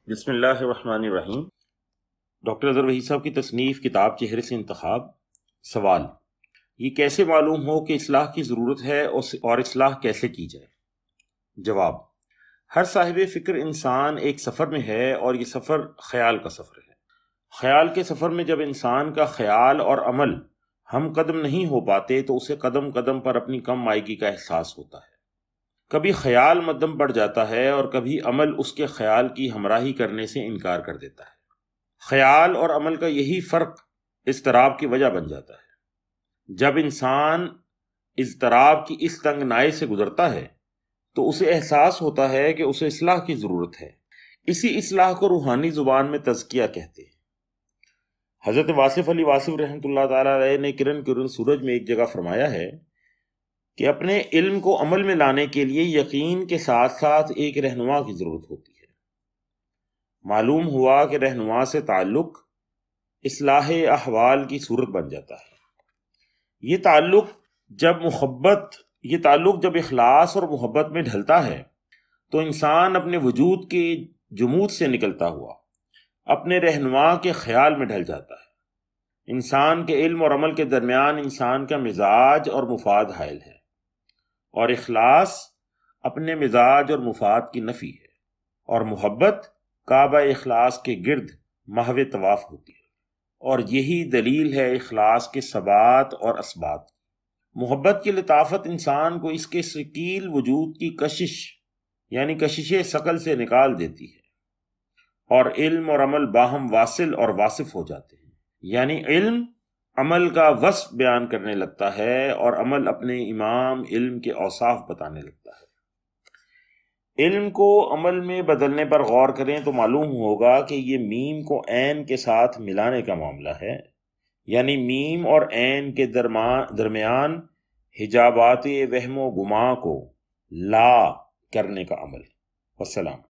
بسم اللہ الرحمن الرحیم۔ ڈاکٹر اظہر وحید صاحب کی تصنیف کتاب چہرے سے انتخاب۔ سوال: یہ کیسے معلوم ہو کہ اصلاح کی ضرورت ہے اور اصلاح کیسے کی جائے؟ جواب: ہر صاحب فکر انسان ایک سفر میں ہے اور یہ سفر خیال کا سفر ہے۔ خیال کے سفر میں جب انسان کا خیال اور عمل ہم قدم نہیں ہو پاتے تو اسے قدم قدم پر اپنی کم مائگی کا احساس ہوتا ہے۔ کبھی خیال مدم بڑھ جاتا ہے اور کبھی عمل اس کے خیال کی ہمراہی کرنے سے انکار کر دیتا ہے۔ خیال اور عمل کا یہی فرق اضطراب کی وجہ بن جاتا ہے۔ جب انسان اضطراب کی اس تنگنائی سے گزرتا ہے تو اسے احساس ہوتا ہے کہ اسے اصلاح کی ضرورت ہے۔ اسی اصلاح کو روحانی زبان میں تزکیہ کہتے ہیں۔ حضرت واصف علی واصف رحمۃ اللہ تعالیٰ علیہ نے کرن سورج میں ایک جگہ فرمایا ہے کہ اپنے علم کو عمل میں لانے کے لیے یقین کے ساتھ ساتھ ایک رہنما کی ضرورت ہوتی ہے۔ معلوم ہوا کہ رہنما سے تعلق اصلاح احوال کی صورت بن جاتا ہے۔ یہ تعلق جب اخلاص اور محبت میں ڈھلتا ہے تو انسان اپنے وجود کے جمود سے نکلتا ہوا اپنے رہنما کے خیال میں ڈھل جاتا ہے۔ انسان کے علم اور عمل کے درمیان انسان کا مزاج اور مفاد حائل ہے، اور اخلاص اپنے مزاج اور مفاد کی نفی ہے، اور محبت کعبہ اخلاص کے گرد محو طواف ہوتی ہے، اور یہی دلیل ہے اخلاص کے ثبات اور اثبات۔ محبت کی لطافت انسان کو اس کے ثقیل وجود کی کشش یعنی کشش ثقل سے نکال دیتی ہے، اور علم اور عمل باہم واصل اور واصف ہو جاتے ہیں۔ یعنی علم عمل کا وصف بیان کرنے لگتا ہے اور عمل اپنے امام علم کے اوصاف بتانے لگتا ہے۔ علم کو عمل میں بدلنے پر غور کریں تو معلوم ہوگا کہ یہ میم کو عین کے ساتھ ملانے کا معاملہ ہے، یعنی میم اور عین کے درمیان حجابات وہم و گماں کو لا کرنے کا عمل۔ والسلام۔